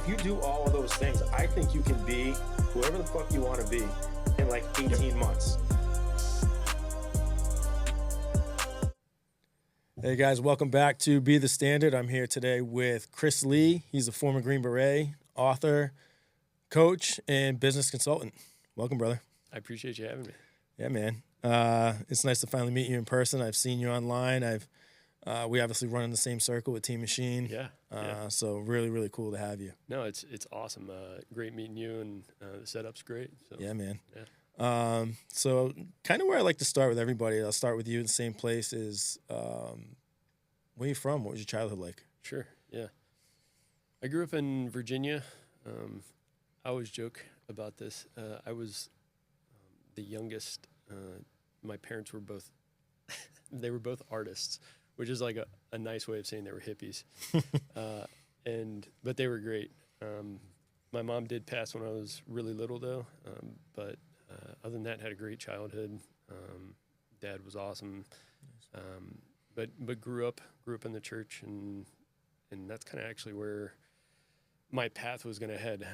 if you do all of those things, I think you can be whoever the fuck you want to be in like 18 months. Hey guys, welcome back to Be the Standard. I'm here today with Chris Lee. He's a former Green Beret, author, coach, and business consultant. Welcome, brother. I appreciate you having me. Yeah, man. It's nice to finally meet you in person. I've seen you online. We obviously run in the same circle with Team Machine. Yeah. So really, really cool to have you. No, it's awesome. Great meeting you, and the setup's great. So. Yeah, man. Yeah. So kind of where I like to start with everybody, I'll start with you in the same place is, where are you from? What was your childhood like? Sure, yeah. I grew up in Virginia. I always joke about this. I was the youngest. My parents were both, they were both artists, which is like a nice way of saying they were hippies. But they were great. My mom did pass when I was really little though, but other than that, had a great childhood. Dad was awesome, but grew up in the church, and that's kind of actually where my path was going to head.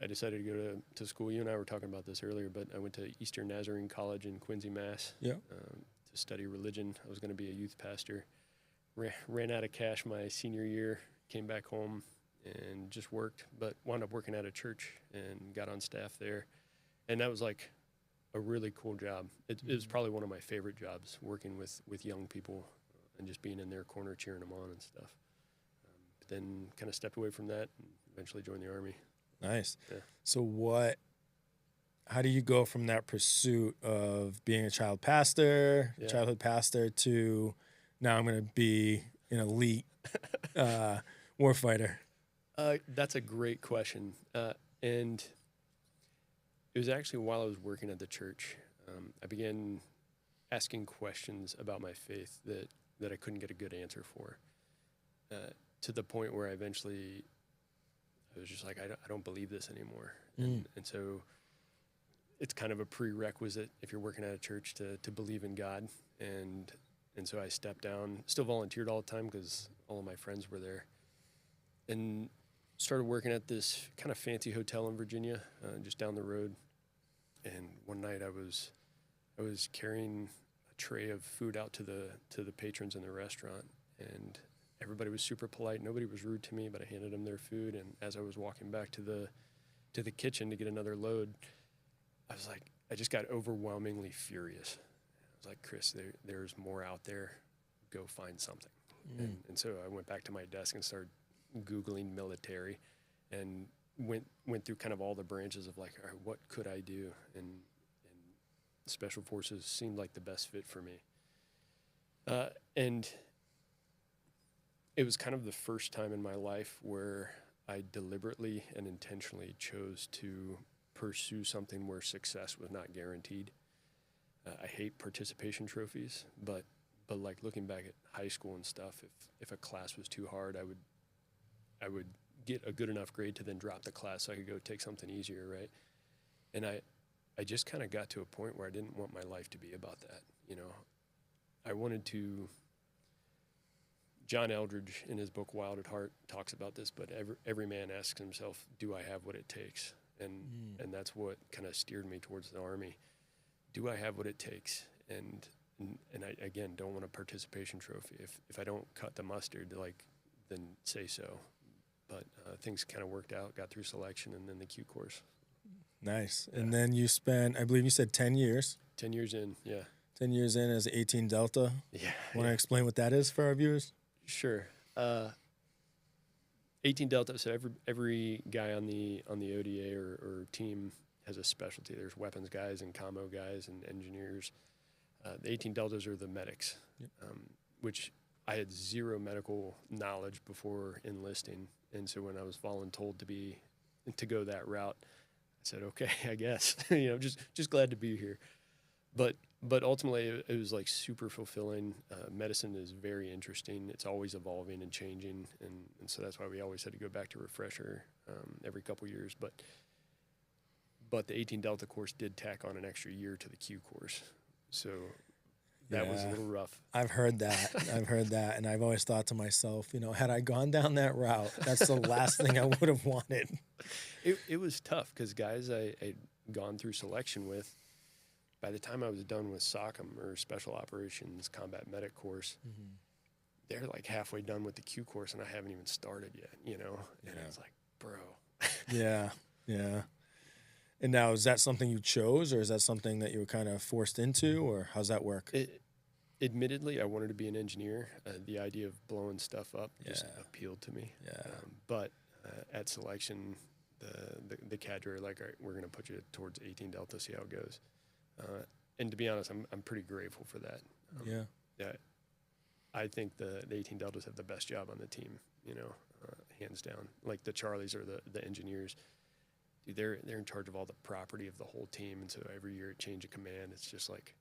I decided to go to school. You and I were talking about this earlier, but I went to Eastern Nazarene College in Quincy, Mass. Yeah. To study religion. I was going to be a youth pastor. Ran out of cash my senior year. Came back home and just worked, but wound up working at a church and got on staff there, and that was like a really cool job. It was probably one of my favorite jobs, working with young people and just being in their corner cheering them on and stuff. But then kind of stepped away from that and eventually joined the Army. Nice. Yeah. So how do you go from that pursuit of being a childhood pastor to now I'm going to be an elite warfighter? That's a great question. And it was actually while I was working at the church, I began asking questions about my faith that I couldn't get a good answer for, to the point where I was just like, I don't believe this anymore. And so it's kind of a prerequisite if you're working at a church to believe in God. And so I stepped down, still volunteered all the time because all of my friends were there, and started working at this kind of fancy hotel in Virginia, just down the road. And one night I was carrying a tray of food out to the patrons in the restaurant, and everybody was super polite. Nobody was rude to me, but I handed them their food. And as I was walking back to the kitchen to get another load, I was like, I just got overwhelmingly furious. I was like, Chris, there's more out there. Go find something. And so I went back to my desk and started Googling military, and went through kind of all the branches of like, all right, what could I do? And Special Forces seemed like the best fit for me. And it was kind of the first time in my life where I deliberately and intentionally chose to pursue something where success was not guaranteed. I hate participation trophies, but like looking back at high school and stuff, if a class was too hard, I would get a good enough grade to then drop the class so I could go take something easier, right? And I just kind of got to a point where I didn't want my life to be about that, you know. I wanted to. John Eldridge, in his book Wild at Heart, talks about this, but every man asks himself, do I have what it takes? And that's what kind of steered me towards the Army. Do I have what it takes? And I, again, don't want a participation trophy. If I don't cut the mustard, then say so. But things kind of worked out, got through selection, and then the Q course. Nice. Yeah. And then you spent, I believe you said 10 years. 10 years in, yeah. 10 years in as 18 Delta. Yeah. Want to explain what that is for our viewers? Sure. 18 Delta, so every guy on the ODA or team has a specialty. There's weapons guys and commo guys and engineers. The 18 Deltas are the medics, which I had zero medical knowledge before enlisting. And so when I was voluntold to go that route, I said, okay, I guess, just glad to be here. But ultimately it was like super fulfilling. Medicine is very interesting. It's always evolving and changing. And so that's why we always had to go back to refresher every couple years. But the 18 Delta course did tack on an extra year to the Q course. So That was a Yeah. little rough. I've heard that. I've heard that. And I've always thought to myself, had I gone down that route, that's the last thing I would have wanted. It was tough because guys I'd gone through selection with, by the time I was done with SOCM or Special Operations Combat Medic course, they're like halfway done with the Q course and I haven't even started yet, And it's like, bro. Yeah. Yeah. And now, is that something you chose, or is that something that you were kind of forced into, or how's that work? Admittedly, I wanted to be an engineer. The idea of blowing stuff up just appealed to me. Yeah. But at selection, the cadre, like, all right, we're going to put you towards 18 Delta, see how it goes. And to be honest, I'm pretty grateful for that. Yeah. I think the 18 Deltas have the best job on the team, hands down. Like the Charlies or the engineers. Dude, they're in charge of all the property of the whole team, and so every year change of command, it's just like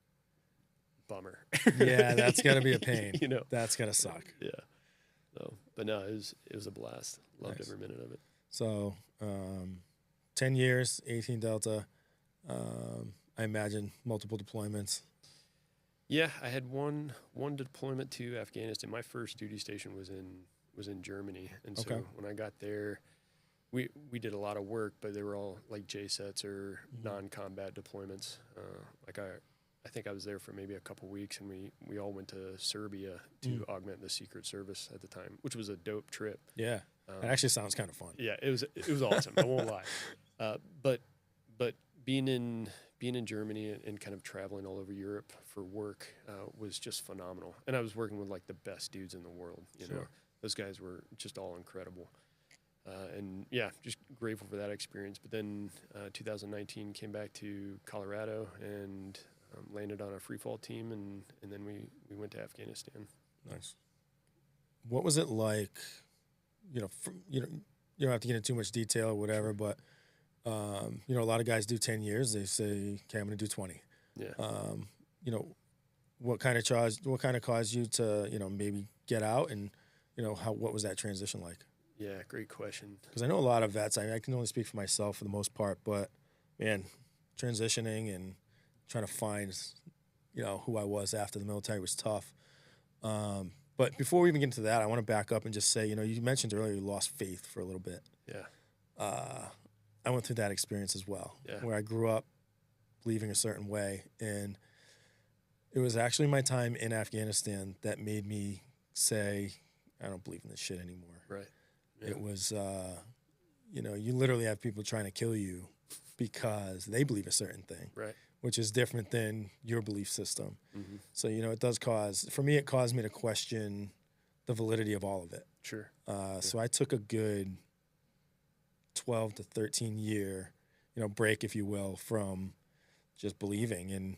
bummer. Yeah, that's gotta be a pain. That's gotta suck. Yeah. So, but no, it was a blast. Loved every minute of it. So, 10 years, 18 Delta. I imagine multiple deployments. Yeah, I had one deployment to Afghanistan. My first duty station was in Germany, and so when I got there, we did a lot of work, but they were all like JSETs or non-combat deployments. I think I was there for maybe a couple weeks, and we all went to Serbia to augment the Secret Service at the time, which was a dope trip. Yeah, it actually sounds kind of fun. Yeah, it was awesome. I won't lie. But being in Germany and kind of traveling all over Europe for work was just phenomenal. And I was working with like the best dudes in the world. You know, those guys were just all incredible. And yeah, just grateful for that experience. But then 2019 came back to Colorado and landed on a free fall team, and then we went to Afghanistan. Nice. What was it like? You don't have to get into too much detail or whatever, but a lot of guys do 10 years. They say, "Okay, I'm going to do 20." Yeah. What kind of caused you to maybe get out, and what was that transition like? Yeah, great question. Because I know a lot of vets. I can only speak for myself for the most part, but man, transitioning and trying to find, who I was after the military was tough. But before we even get into that, I want to back up and just say, you mentioned earlier you lost faith for a little bit. Yeah. I went through that experience as well, where I grew up believing a certain way, and it was actually my time in Afghanistan that made me say, I don't believe in this shit anymore. Right. Yeah. It was, you literally have people trying to kill you because they believe a certain thing, right, which is different than your belief system. Mm-hmm. So, it does for me, it caused me to question the validity of all of it. Sure. So I took a good 12 to 13 year, break, if you will, from just believing. And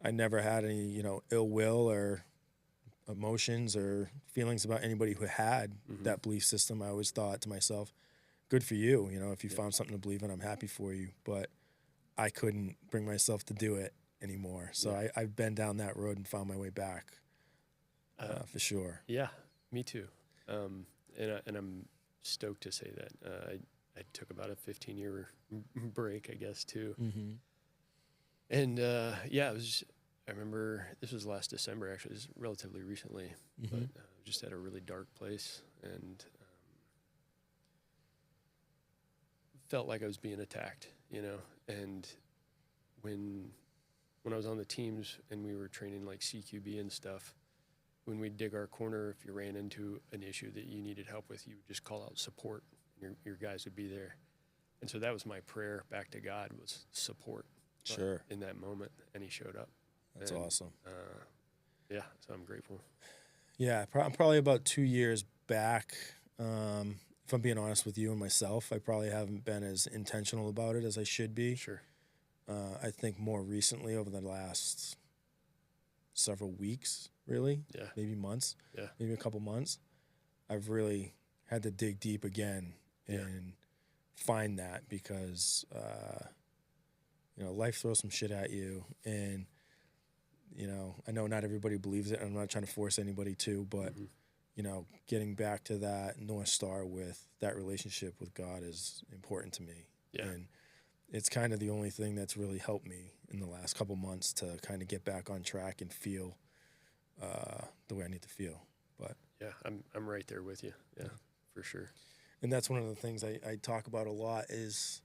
I never had any, ill will or emotions or feelings about anybody who had that belief system. I always thought to myself, good for you. If you found something to believe in, I'm happy for you. But I couldn't bring myself to do it anymore. So I've been down that road and found my way back for sure. Yeah, me too. And I'm stoked to say that. I took about a 15-year break, I guess, too. Mm-hmm. And it was. I remember this was last December. Actually, it was relatively recently, but just at a really dark place, and felt like I was being attacked. And when I was on the teams and we were training like CQB and stuff, when we'd dig our corner, if you ran into an issue that you needed help with, you would just call out support. Your guys would be there. And so that was my prayer back to God, was support. Sure. In that moment, and he showed up. That's awesome. So I'm grateful. Yeah, I'm probably about 2 years back. If I'm being honest with you and myself, I probably haven't been as intentional about it as I should be. Sure. I think more recently, over the last several weeks, really, maybe months, maybe a couple months, I've really had to dig deep again and find that, because life throws some shit at you, and I know not everybody believes it, and I'm not trying to force anybody to, but getting back to that North Star with that relationship with God is important to me. And it's kind of the only thing that's really helped me in the last couple months to kind of get back on track and feel the way I need to feel. But Yeah, I'm right there with you. Yeah, for sure. and that's one of the things I talk about a lot is,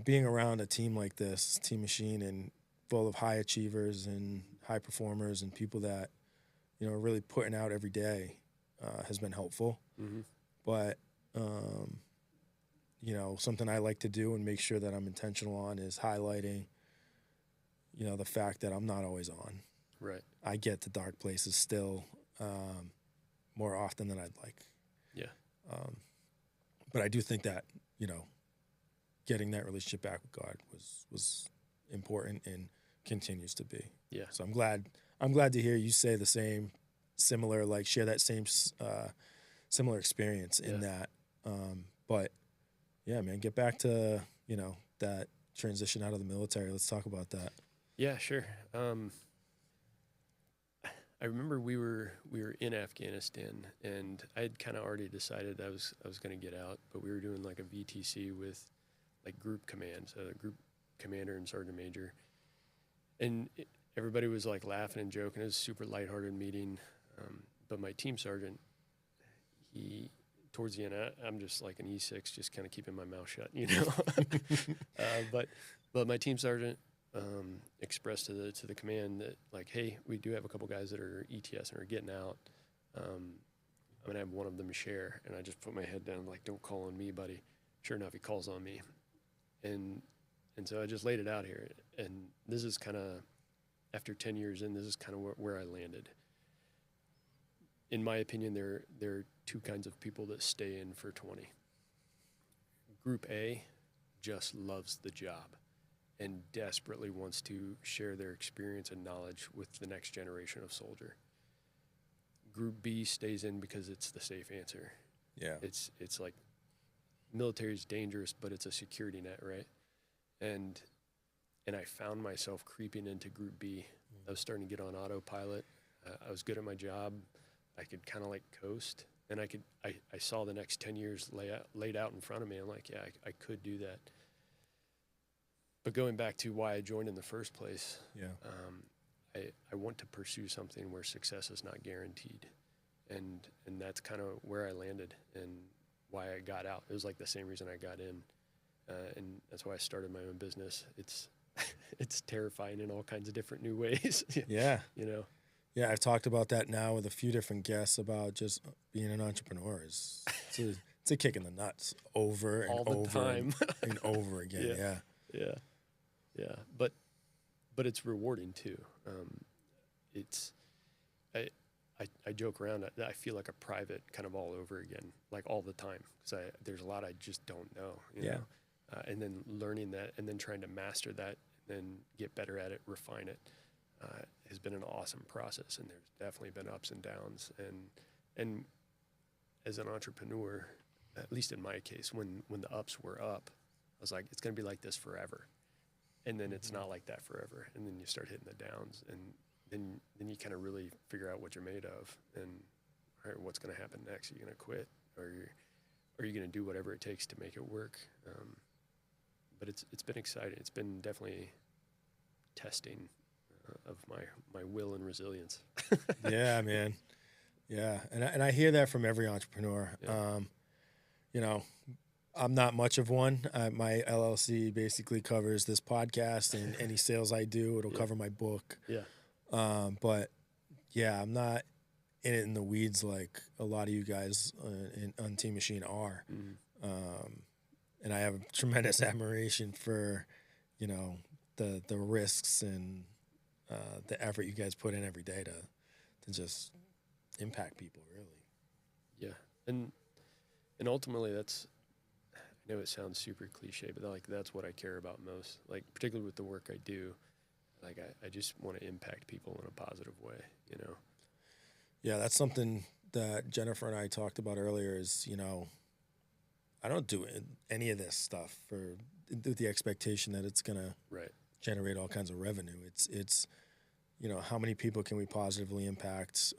being around a team like this, Team Machine, and full of high achievers and high performers and people that, are really putting out every day has been helpful. Mm-hmm. But, something I like to do and make sure that I'm intentional on is highlighting, the fact that I'm not always on. Right. I get to dark places still more often than I'd like. Yeah. But I do think that, getting that relationship back with God was important and continues to be. Yeah. So I'm glad to hear you say the same, similar, like share that same similar experience in that. But yeah, man, get back to, that transition out of the military. Let's talk about that. Yeah, sure. I remember we were in Afghanistan, and I had kind of already decided I was going to get out, but we were doing like a VTC with like group command, so group commander and sergeant major, and everybody was like laughing and joking. It was a super lighthearted meeting, but my team sergeant, he towards the end, I'm just like an E6, just kind of keeping my mouth shut, but my team sergeant expressed to the command that like, hey, we do have a couple guys that are ETS and are getting out. I'm gonna have one of them share, and I just put my head down like, don't call on me, buddy. Sure enough, he calls on me, and so I just laid it out here. And this is kind of after 10 years in, this is kind of where I landed. In my opinion, there are two kinds of people that stay in for 20. Group A just loves the job and desperately wants to share their experience and knowledge with the next generation of soldier. Group B stays in because it's the safe answer. Yeah. It's like military is dangerous, but it's a security net, right? And I found myself creeping into Group B. I was starting to get on autopilot. I was good at my job. I could kind of like coast, and I saw the next 10 years laid out in front of me. I'm like, yeah, I could do that. But going back to why I joined in the first place, I want to pursue something where success is not guaranteed, and that's kind of where I landed and why I got out. It was like the same reason I got in, and that's why I started my own business. It's terrifying in all kinds of different new ways. Yeah. Yeah, I've talked about that now with a few different guests about just being an entrepreneur. It's a kick in the nuts over and all the over time. and over again. Yeah. But it's rewarding too. I joke around. I feel like a private kind of all over again, like all the time, because there's a lot I just don't know. You know? And then learning that, and then trying to master that, and then get better at it, refine it. Has been an awesome process, and there's definitely been ups and downs. And as an entrepreneur, at least in my case, when the ups were up, I was like, it's going to be like this forever. And then it's not like that forever. And then you start hitting the downs, and then you kind of really figure out what you're made of, and all right, what's going to happen next? Are you going to quit, or are you going to do whatever it takes to make it work? But it's been exciting. It's been definitely testing of my will and resilience. Yeah, man. Yeah, and I hear that from every entrepreneur. Yeah. I'm not much of one. My LLC basically covers this podcast and any sales I do. It'll cover my book. Yeah. But yeah, I'm not in it in the weeds like a lot of you guys on Team Machine are. Mm-hmm. And I have a tremendous admiration for, the risks and the effort you guys put in every day to just impact people, really. Yeah. And ultimately I know it sounds super cliche, but that's what I care about most. Like, particularly with the work I do, like I just want to impact people in a positive way, Yeah, that's something that Jennifer and I talked about earlier is, I don't do any of this stuff with the expectation that it's going to generate all kinds of revenue. It's how many people can we positively impact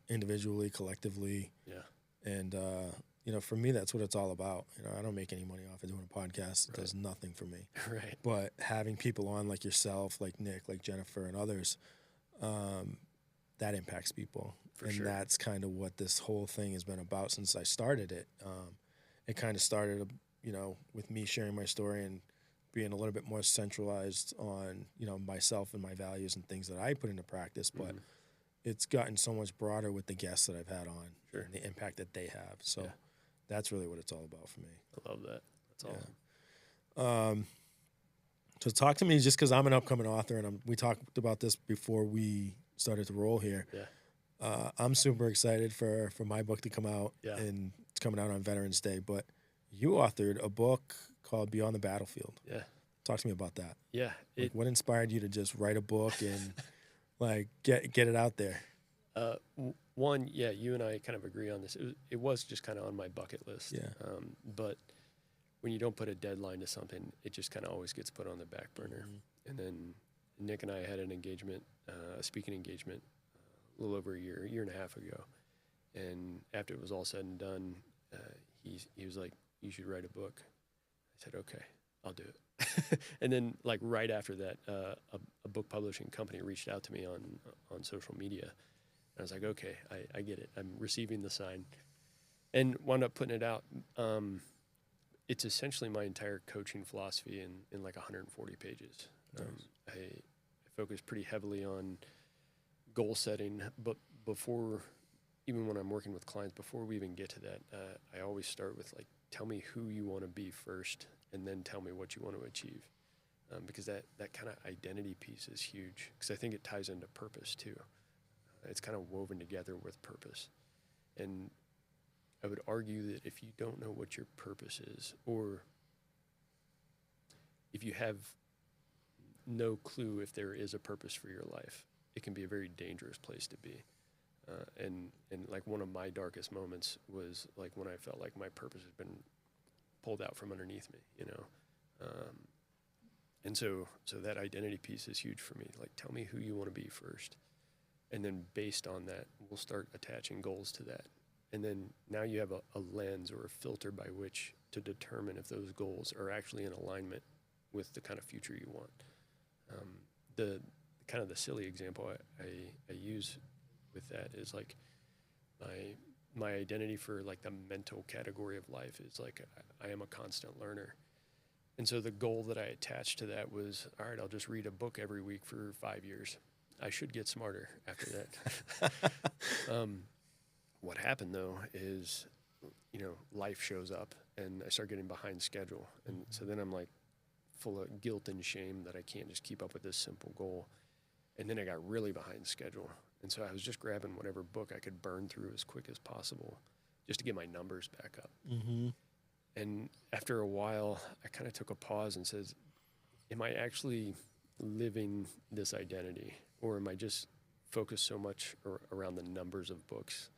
individually, collectively? Yeah. And, for me, that's what it's all about. I don't make any money off of doing a podcast. It does nothing for me. Right. But having people on like yourself, like Nick, like Jennifer and others, that impacts people. For and sure. that's kind of what this whole thing has been about since I started it. It kind of started, with me sharing my story and being a little bit more centralized on, myself and my values and things that I put into practice. But it's gotten so much broader with the guests that I've had on and the impact that they have. So that's really what it's all about for me. I love that. That's awesome. So talk to me, just because I'm an upcoming author, and we talked about this before we started to roll here. Yeah. I'm super excited for my book to come out, and it's coming out on Veterans Day. But you authored a book called Beyond the Battlefield. Yeah. Talk to me about that. Yeah. What inspired you to just write a book and get it out there? One, you and I kind of agree on this. It was just kind of on my bucket list. Yeah. But when you don't put a deadline to something, it just kind of always gets put on the back burner. Mm-hmm. And then Nick and I had an engagement, a speaking engagement, a little over a year and a half ago. And after it was all said and done, he was like, "You should write a book." I said, "Okay, I'll do it." And then right after that, a book publishing company reached out to me on social media. And I was like, "Okay, I get it. I'm receiving the sign," and wound up putting it out. It's essentially my entire coaching philosophy in 140 pages. Nice. I focus pretty heavily on goal setting, but even when I'm working with clients, before we even get to that, I always start with tell me who you want to be first, and then tell me what you want to achieve, because that kind of identity piece is huge, because I think it ties into purpose too. It's kind of woven together with purpose, and I would argue that if you don't know what your purpose is, or if you have no clue if there is a purpose for your life, it can be a very dangerous place to be. And one of my darkest moments was when I felt like my purpose had been pulled out from underneath me, and so that identity piece is huge for me. Tell me who you want to be first, and then based on that, we'll start attaching goals to that. And then now you have a lens or a filter by which to determine if those goals are actually in alignment with the kind of future you want. The kind of the silly example I use with that is my identity for the mental category of life is I am a constant learner. And so the goal that I attached to that was, all right, I'll just read a book every week for 5 years. I should get smarter after that. What happened, though, is, life shows up, and I start getting behind schedule. And so then I'm, full of guilt and shame that I can't just keep up with this simple goal. And then I got really behind schedule. And so I was just grabbing whatever book I could burn through as quick as possible just to get my numbers back up. Mm-hmm. And after a while, I kind of took a pause and said, am I actually living this identity? Or am I just focused so much around the numbers of books?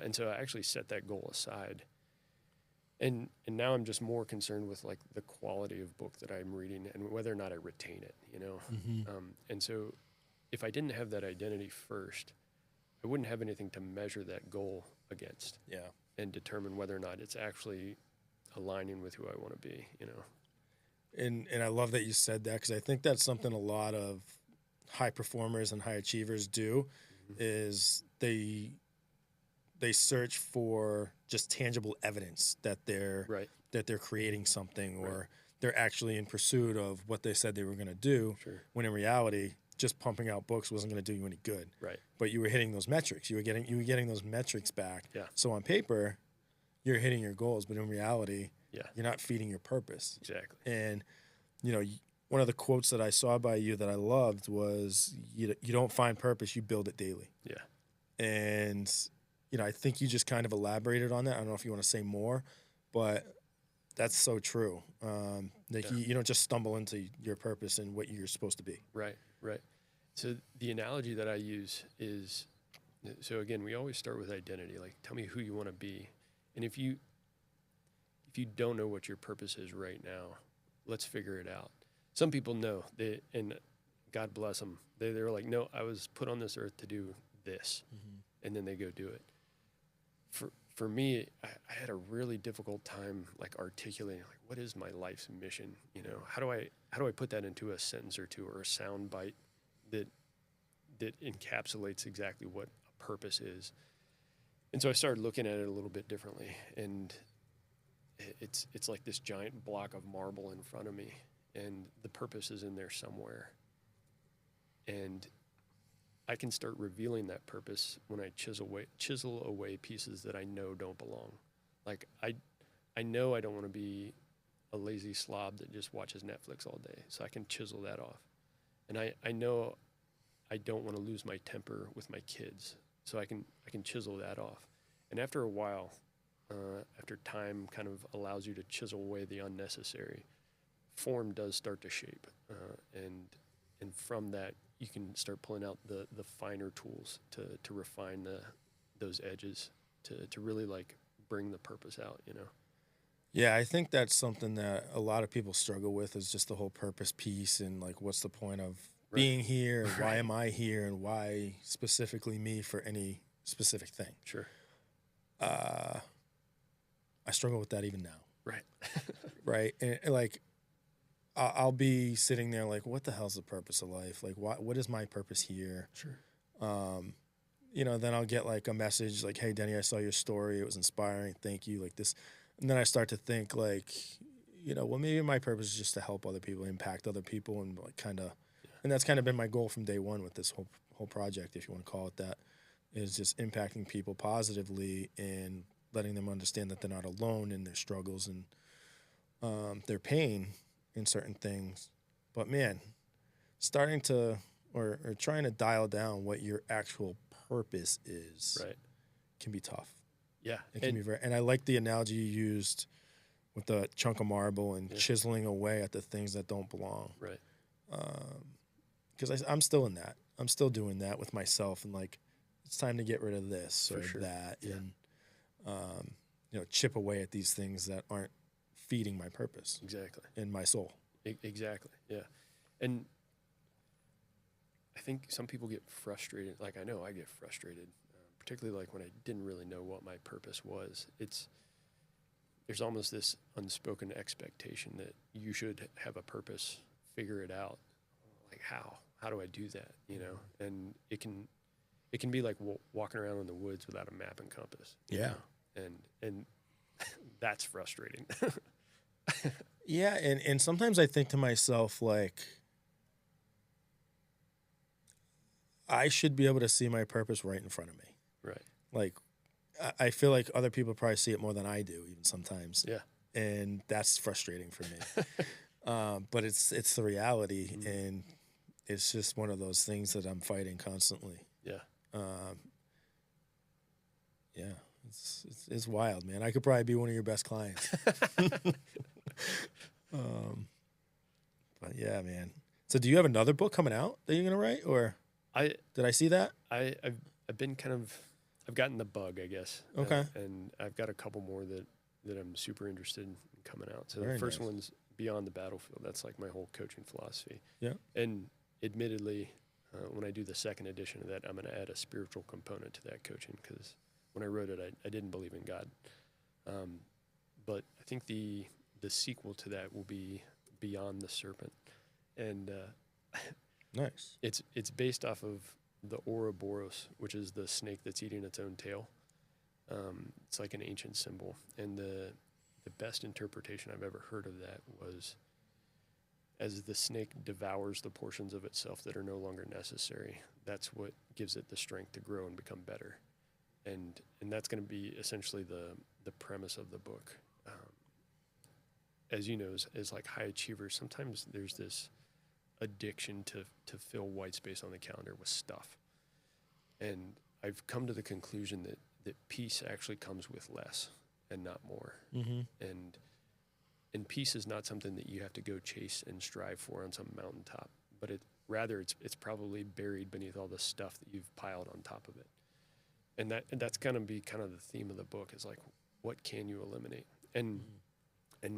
And so I actually set that goal aside. And now I'm just more concerned with the quality of book that I'm reading and whether or not I retain it, Mm-hmm. And so if I didn't have that identity first, I wouldn't have anything to measure that goal against. Yeah. And determine whether or not it's actually aligning with who I want to be, And I love that you said that, because I think that's something a lot of high performers and high achievers do, is they search for just tangible evidence that they're creating something, or they're actually in pursuit of what they said they were going to do. Sure. When in reality, just pumping out books wasn't going to do you any good. Right. But you were hitting those metrics. You were getting those metrics back. Yeah. So on paper, you're hitting your goals, but in reality, you're not feeding your purpose. Exactly. And one of the quotes that I saw by you that I loved was, you don't find purpose, you build it daily. Yeah. And I think you just kind of elaborated on that. I don't know if you want to say more, but that's so true. You don't just stumble into your purpose and what you're supposed to be. Right. So the analogy that I use is, so again, we always start with identity. Tell me who you want to be. And if you don't know what your purpose is right now, let's figure it out. Some people know, and God bless them. They're like, no, I was put on this earth to do this, and then they go do it. For me, I had a really difficult time articulating what is my life's mission? How do I put that into a sentence or two, or a sound bite that that encapsulates exactly what a purpose is. And so I started looking at it a little bit differently, and it's like this giant block of marble in front of me, and the purpose is in there somewhere. And I can start revealing that purpose when I chisel away pieces that I know don't belong. Like I know I don't want to be a lazy slob that just watches Netflix all day, so I can chisel that off. And I know I don't want to lose my temper with my kids, so I can chisel that off. And after a while, after time kind of allows you to chisel away the unnecessary, form does start to shape, and from that you can start pulling out the finer tools to refine those edges to really like bring the purpose out, you know. Yeah, I think that's something that a lot of people struggle with, is just the whole purpose piece, and like, what's the point of being here? And why am I here? And why specifically me for any specific thing? Sure. I struggle with that even now. Right. Right. And like, I'll be sitting there like, what the hell's the purpose of life? Like, what is my purpose here? Sure. You know, then I'll get like a message like, hey, Denny, I saw your story. It was inspiring. Thank you. Like this. And then I start to think like, you know, well, maybe my purpose is just to help other people, impact other people, and like kind of, and that's kind of been my goal from day one with this whole project, if you want to call it that, is just impacting people positively and letting them understand that they're not alone in their struggles and their pain in certain things. But man, starting to or trying to dial down what your actual purpose is can be tough. Yeah. It can be very, and I like the analogy you used with the chunk of marble and chiseling away at the things that don't belong. Right. Because I'm still in that. I'm still doing that with myself, and like, it's time to get rid of this or that, and you know, chip away at these things that aren't feeding my purpose. Exactly. In my soul. Exactly. Yeah. And I think some people get frustrated. Like, I know I get frustrated, particularly like when I didn't really know what my purpose was. There's almost this unspoken expectation that you should have a purpose, figure it out. Like, how do I do that? You know, and it can be like walking around in the woods without a map and compass. Yeah. Know? And that's frustrating. Yeah. And sometimes I think to myself, like, I should be able to see my purpose right in front of me. Right. Like, I feel like other people probably see it more than I do, even sometimes. Yeah. And that's frustrating for me. But it's the reality, and it's just one of those things that I'm fighting constantly. Yeah. Yeah. It's wild, man. I could probably be one of your best clients. But yeah, man. So do you have another book coming out that you're gonna write, or did I see that? I've been I've gotten the bug, I guess. Okay. And I've got a couple more that I'm super interested in coming out. So Very the first nice. one's Beyond the Battlefield. That's like my whole coaching philosophy. Yeah. And admittedly, when I do the second edition of that, I'm going to add a spiritual component to that coaching, because when I wrote it, I didn't believe in God. But I think the sequel to that will be Beyond the Serpent. And Nice. it's based off of the Ouroboros, which is the snake that's eating its own tail. It's like an ancient symbol. And the best interpretation I've ever heard of that was, as the snake devours the portions of itself that are no longer necessary, that's what gives it the strength to grow and become better. And that's going to be essentially the premise of the book. As you know, as like high achievers, sometimes there's this addiction to fill white space on the calendar with stuff. And I've come to the conclusion that peace actually comes with less and not more. Mm-hmm. And peace is not something that you have to go chase and strive for on some mountaintop, but it's probably buried beneath all the stuff that you've piled on top of it. And that's going to be kind of the theme of the book, is like, what can you eliminate? And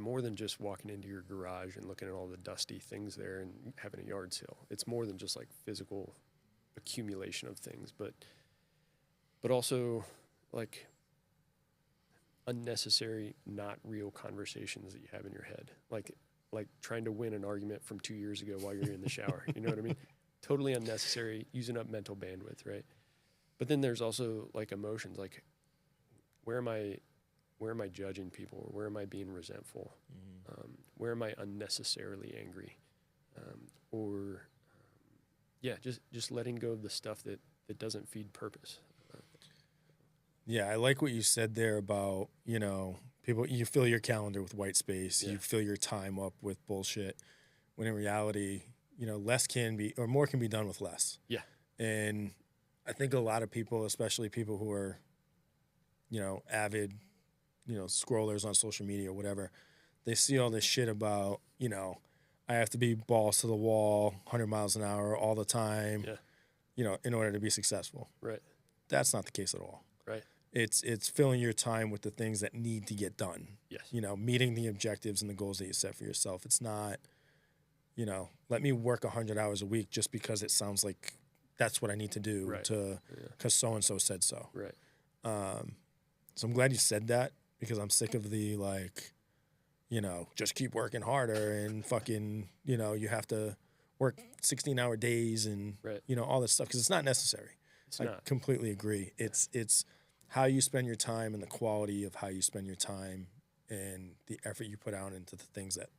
more than just walking into your garage and looking at all the dusty things there and having a yard sale. It's more than just like physical accumulation of things, but also like unnecessary, not real conversations that you have in your head. Like trying to win an argument from 2 years ago while you're in the shower. You know what I mean? totally unnecessary, using up mental bandwidth, right? But then there's also like emotions, like where am I judging people? Where am I being resentful? Where am I unnecessarily angry? Just letting go of the stuff that doesn't feed purpose. Yeah, I like what you said there about, people, you fill your calendar with white space, you fill your time up with bullshit, when in reality, less can be, or more can be done with less. Yeah. And I think a lot of people, especially people who are, avid, scrollers on social media or whatever, they see all this shit about, I have to be balls to the wall, 100 miles an hour all the time, in order to be successful. Right. That's not the case at all. Right. It's filling your time with the things that need to get done. Yes. Meeting the objectives and the goals that you set for yourself. It's not, let me work 100 hours a week just because it sounds like that's what I need to do because so-and-so said so. Right. So I'm glad you said that, because I'm sick of the just keep working harder and fucking, you have to work 16-hour days and, all this stuff, because it's not necessary. I completely agree. It's how you spend your time and the quality of how you spend your time and the effort you put out into the things that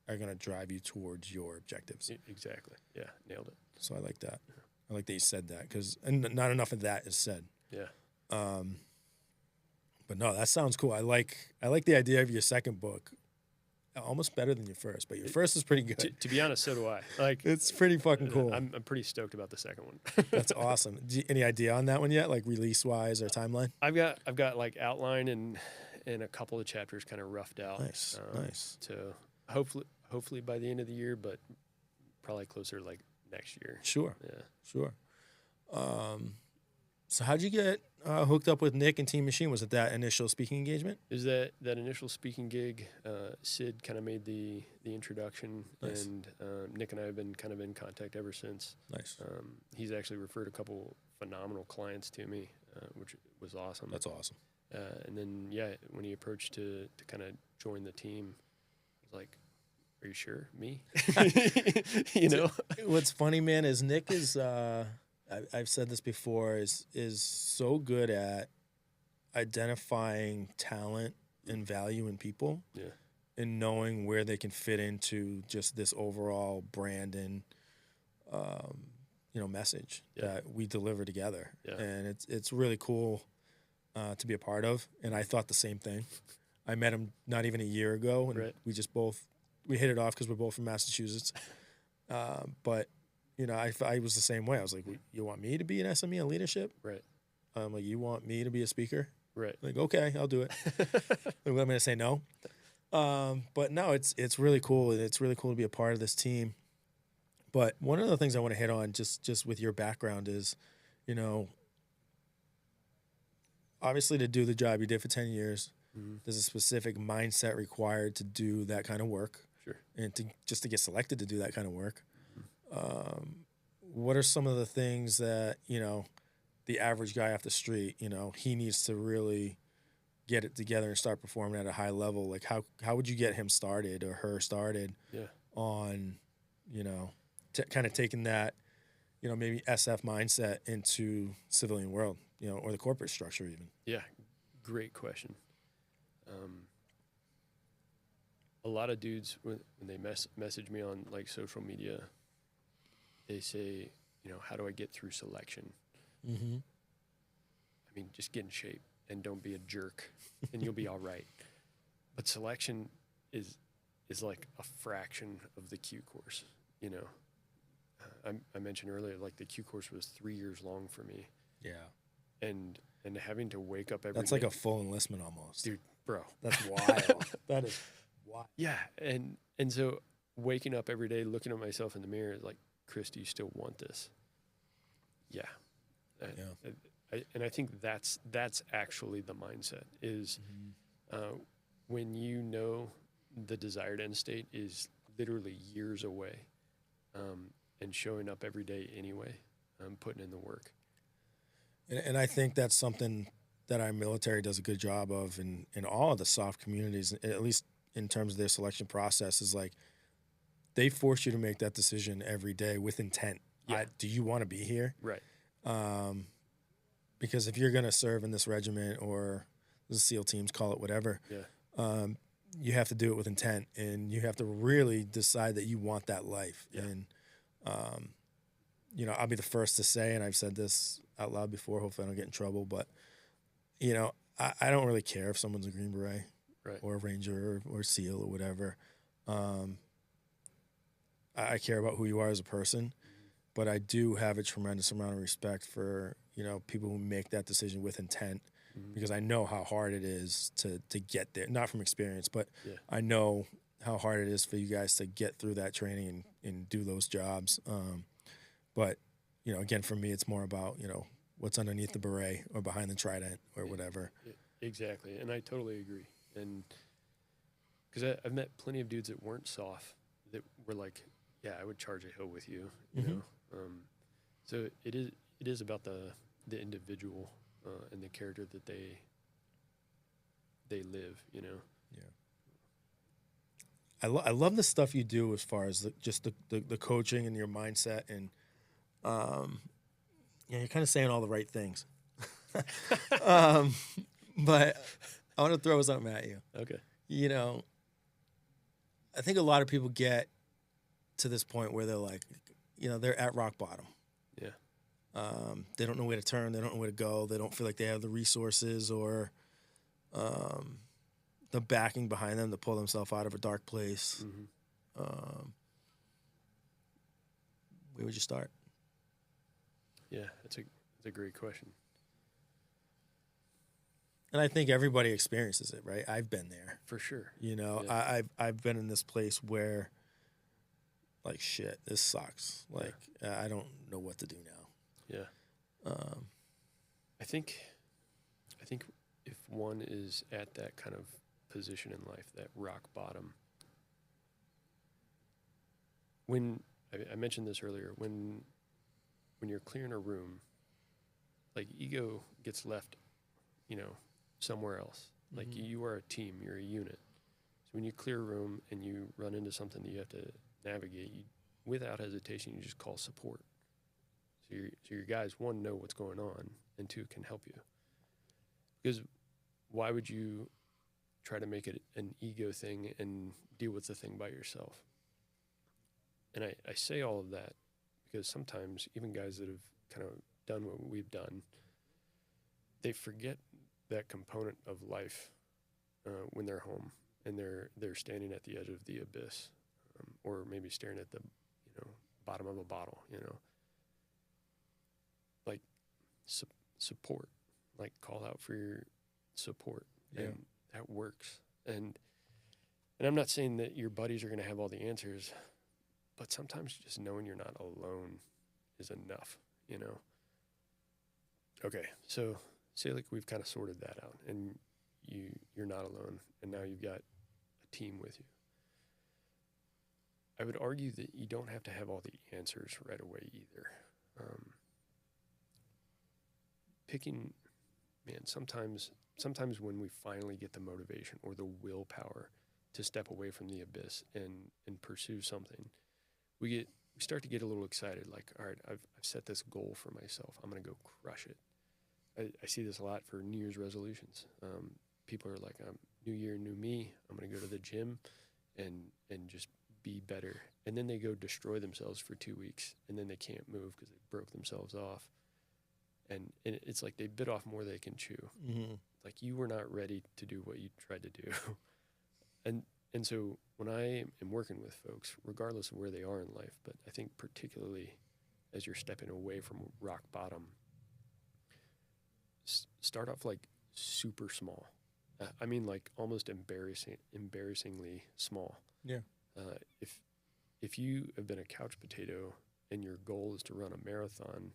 are going to drive you towards your objectives. Exactly. Yeah, nailed it. So I like that. I like that you said that, because not enough of that is said. Yeah. But no, that sounds cool. I like the idea of your second book. Almost better than your first, but your first is pretty good. To be honest, so do I. Like, it's pretty fucking cool. I'm pretty stoked about the second one. That's awesome. Any idea on that one yet, like release wise or timeline? I've got like outline and a couple of chapters kind of roughed out. Nice. So hopefully by the end of the year, but probably closer like next year. Sure. Yeah. Sure. So how'd you get hooked up with Nick and Team Machine? Was it that initial speaking engagement? Is that initial speaking gig? Sid kind of made the introduction, Nice. and Nick and I have been kind of in contact ever since. Nice. He's actually referred a couple phenomenal clients to me, which was awesome. That's awesome. And then when he approached to kind of join the team, I was like, "Are you sure? Me?" What's funny, man, is Nick is. I've said this before, is so good at identifying talent and value in people, and knowing where they can fit into just this overall brand and message that we deliver together. And it's really cool to be a part of. And I thought the same thing. I met him not even a year ago, and we hit it off because we're both from Massachusetts. But I was the same way. I was like, you want me to be an SME in leadership? Right. Like, you want me to be a speaker? Right. Like, okay, I'll do it. Like, I'm going to say no. But no, it's really cool. It's really cool to be a part of this team. But one of the things I want to hit on just with your background is, obviously to do the job you did for 10 years, there's a specific mindset required to do that kind of work. Sure. And to get selected to do that kind of work. What are some of the things that, the average guy off the street, he needs to really get it together and start performing at a high level? Like, how would you get him started or her started on, kind of taking that, maybe SF mindset into civilian world, or the corporate structure even? Yeah, great question. A lot of dudes, when they message me on like social media, they say, how do I get through selection? Mm-hmm. I mean, just get in shape and don't be a jerk, and you'll be all right. But selection is like a fraction of the Q course. I mentioned earlier, like the Q course was 3 years long for me. Yeah. And having to wake up every That's day. like a full enlistment almost. Dude, bro. That's wild. That is wild. Yeah, and so waking up every day, looking at myself in the mirror, like, Chris, do you still want this? Yeah. And I think that's actually the mindset is when the desired end state is literally years away, and showing up every day anyway, putting in the work. And I think that's something that our military does a good job of in all of the soft communities, at least in terms of their selection process, is like they force you to make that decision every day with intent. Yeah. Do you want to be here? Right. Because if you're going to serve in this regiment or the SEAL teams, call it whatever, Yeah. You have to do it with intent, and you have to really decide that you want that life. Yeah. And, I'll be the first to say, and I've said this out loud before, hopefully I don't get in trouble, but, I don't really care if someone's a Green Beret Right. or a Ranger or SEAL or whatever. I care about who you are as a person, but I do have a tremendous amount of respect for, people who make that decision with intent, because I know how hard it is to get there, not from experience, but Yeah. I know how hard it is for you guys to get through that training and do those jobs. But, again, for me, it's more about, what's underneath the beret or behind the trident or whatever. Exactly. And I totally agree. And because I've met plenty of dudes that weren't soft, that were like, yeah, I would charge a hill with you, you know? So it is about the individual and the character that they live, Yeah. I love the stuff you do as far as just the coaching and your mindset, and you're kind of saying all the right things. But I want to throw something at you. Okay. I think a lot of people get to this point where they're like, they're at rock bottom. Yeah. They don't know where to turn. They don't know where to go. They don't feel like they have the resources or the backing behind them to pull themselves out of a dark place. Where would you start? Yeah, that's a great question. And I think everybody experiences it, right? I've been there. For sure. Yeah. I've been in this place where, like, shit, this sucks. Like, I don't know what to do now. Yeah. I think if one is at that kind of position in life, that rock bottom, when I mentioned this earlier, when you're clearing a room, like, ego gets left, somewhere else. Like, you are a team, you're a unit. So when you clear a room and you run into something that you have to navigate, without hesitation, you just call support. So your guys, one, know what's going on, and two, can help you. Because why would you try to make it an ego thing and deal with the thing by yourself? And I say all of that because sometimes even guys that have kind of done what we've done, they forget that component of life when they're home and they're standing at the edge of the abyss, or maybe staring at the bottom of a bottle. Like support, like call out for your support, and that works. And I'm not saying that your buddies are going to have all the answers, but sometimes just knowing you're not alone is enough. Okay, so say like we've kind of sorted that out, and you're not alone, and now you've got a team with you. I would argue that you don't have to have all the answers right away either. Sometimes when we finally get the motivation or the willpower to step away from the abyss and pursue something, we start to get a little excited. Like, all right, I've set this goal for myself. I'm going to go crush it. I see this a lot for New Year's resolutions. People are like, new year, new me. I'm going to go to the gym and just be better. And then they go destroy themselves for 2 weeks, and then they can't move because they broke themselves off. And it's like they bit off more than they can chew. Like, you were not ready to do what you tried to do. And so when I am working with folks, regardless of where they are in life, but I think particularly as you're stepping away from rock bottom, start off like super small. I mean, like almost embarrassingly small. Yeah. If you have been a couch potato and your goal is to run a marathon,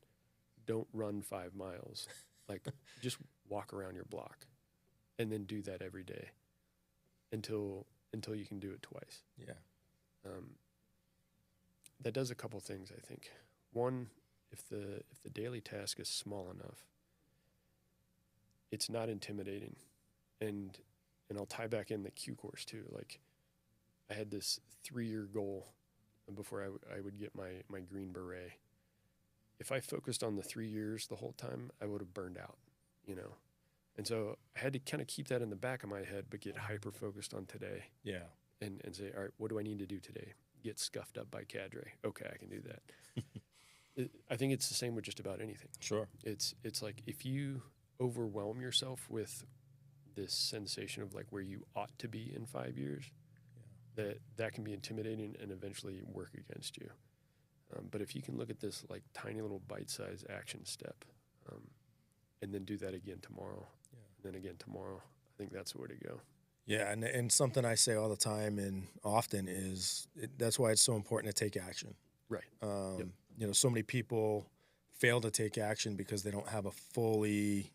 don't run 5 miles. Like, just walk around your block, and then do that every day until you can do it twice. Yeah. That does a couple things, I think. One, if the daily task is small enough, it's not intimidating. And I'll tie back in the Q course too. Like, I had this 3-year goal before I would get my Green Beret. if I focused on the 3 years the whole time, I would have burned out, you know? And so I had to kind of keep that in the back of my head, but get hyper focused on today Yeah. and say, all right, what do I need to do today? Get scuffed up by cadre. Okay, I can do that. I think it's the same with just about anything. Sure. It's like if you overwhelm yourself with this sensation of like where you ought to be in 5 years, that can be intimidating and eventually work against you. But if you can look at this like tiny little bite-sized action step, and then do that again tomorrow, and then again tomorrow, I think that's the way to go. Yeah, and something I say all the time and often is that's why it's so important to take action. Right. You know, so many people fail to take action because they don't have a fully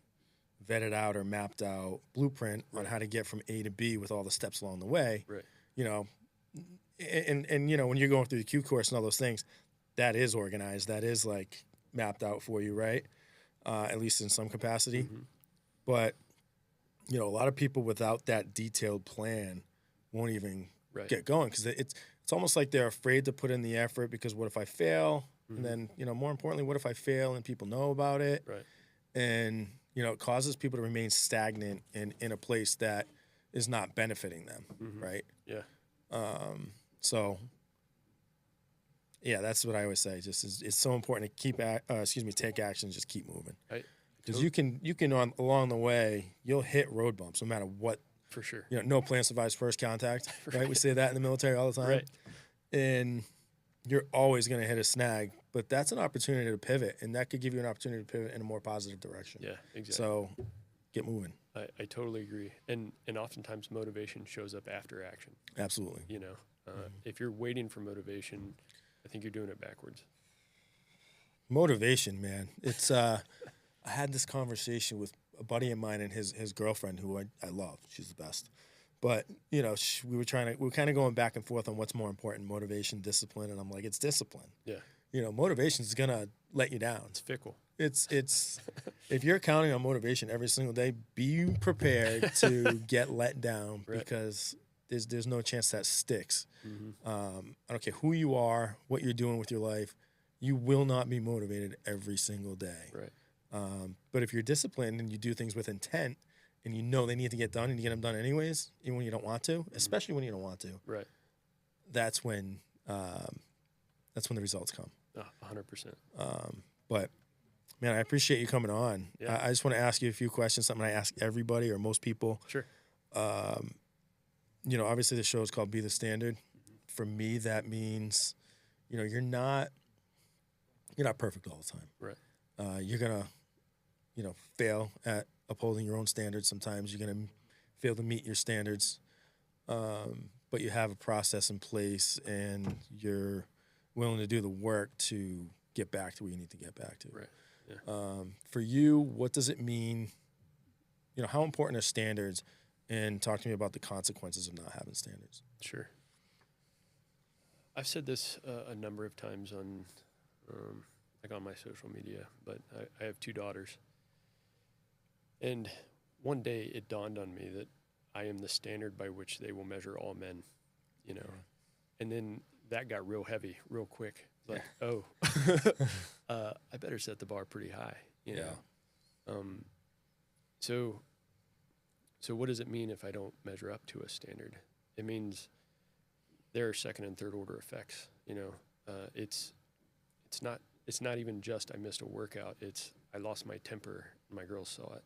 vetted out or mapped out blueprint on how to get from A to B with all the steps along the way. Right. You know, and you know, when you're going through the Q course and all those things, that is organized. That is like mapped out for you, right? At least in some capacity. Mm-hmm. But, you know, a lot of people without that detailed plan won't even get going because it's almost like they're afraid to put in the effort because what if I fail? And then, you know, more importantly, what if I fail and people know about it? Right. And, you know, it causes people to remain stagnant in a place that is not benefiting them, right? Yeah. So, yeah, that's what I always say. Just it's so important to take action, just keep moving. Because you can along the way, you'll hit road bumps no matter what. For sure. You know, no plan survives first contact, right? We say that in the military all the time. Right. And you're always going to hit a snag, but that's an opportunity to pivot, and that could give you an opportunity to pivot in a more positive direction. Yeah, exactly. So get moving. I totally agree. And oftentimes motivation shows up after action. Absolutely. You know, if you're waiting for motivation, I think you're doing it backwards. Motivation, man. It's I had this conversation with a buddy of mine and his girlfriend, who I love. She's the best. But, you know, we were kind of going back and forth on what's more important, motivation, discipline. And I'm like, it's discipline. Yeah. You know, motivation is going to let you down. It's fickle. It's if you're counting on motivation every single day, be prepared to get let down because there's no chance that sticks. I don't care who you are, what you're doing with your life. You will not be motivated every single day. Right. But if you're disciplined and you do things with intent and you know they need to get done and you get them done anyways, even when you don't want to, especially when you don't want to, right? That's when the results come. 100%. But man, I appreciate you coming on. Yeah. I just want to ask you a few questions, something I ask everybody or most people. Sure. You know, obviously the show is called Be the Standard. For me, that means, you know, you're not perfect all the time. Right. You're gonna, you know, fail at upholding your own standards. Sometimes you're gonna fail to meet your standards, but you have a process in place and you're willing to do the work to get back to where you need to get back to. Right. Yeah. For you, what does it mean? You know, how important are standards? And talk to me about the consequences of not having standards. Sure. I've said this a number of times on, like on my social media, but I have 2 daughters. And one day it dawned on me that I am the standard by which they will measure all men, you know. And then that got real heavy real quick. Like, I better set the bar pretty high, you know. So what does it mean if I don't measure up to a standard? It means there are second and third order effects. You know, it's not even just I missed a workout. It's I lost my temper and my girls saw it.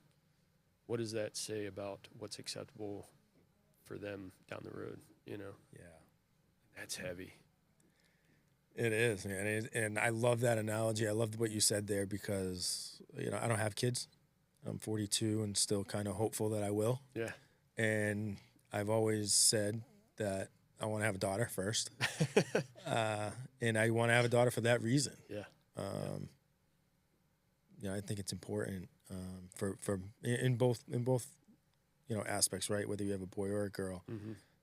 What does that say about what's acceptable for them down the road? You know. Yeah. That's heavy. It is, man. And I love that analogy. I loved what you said there because, you know, I don't have kids. I'm 42 and still kind of hopeful that I will. Yeah. And I've always said that I want to have a daughter first. And I want to have a daughter for that reason. Yeah. You know, I think it's important for in both you know aspects, right? Whether you have a boy or a girl,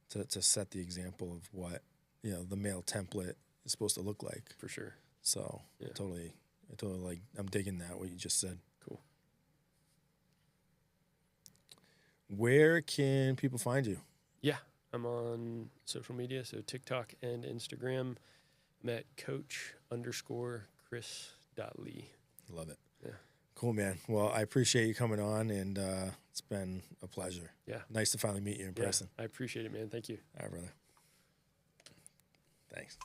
to set the example of what, you know, the male template is supposed to look like. For sure. So I totally like. I'm digging that what you just said. Cool. Where can people find you? Yeah, I'm on social media, so TikTok and Instagram. I'm at Coach_Chris greenberet.lee. Love it. Yeah. Cool, man. Well, I appreciate you coming on, and it's been a pleasure. Yeah. Nice to finally meet you in person. I appreciate it, man. Thank you. All right, brother. Thanks.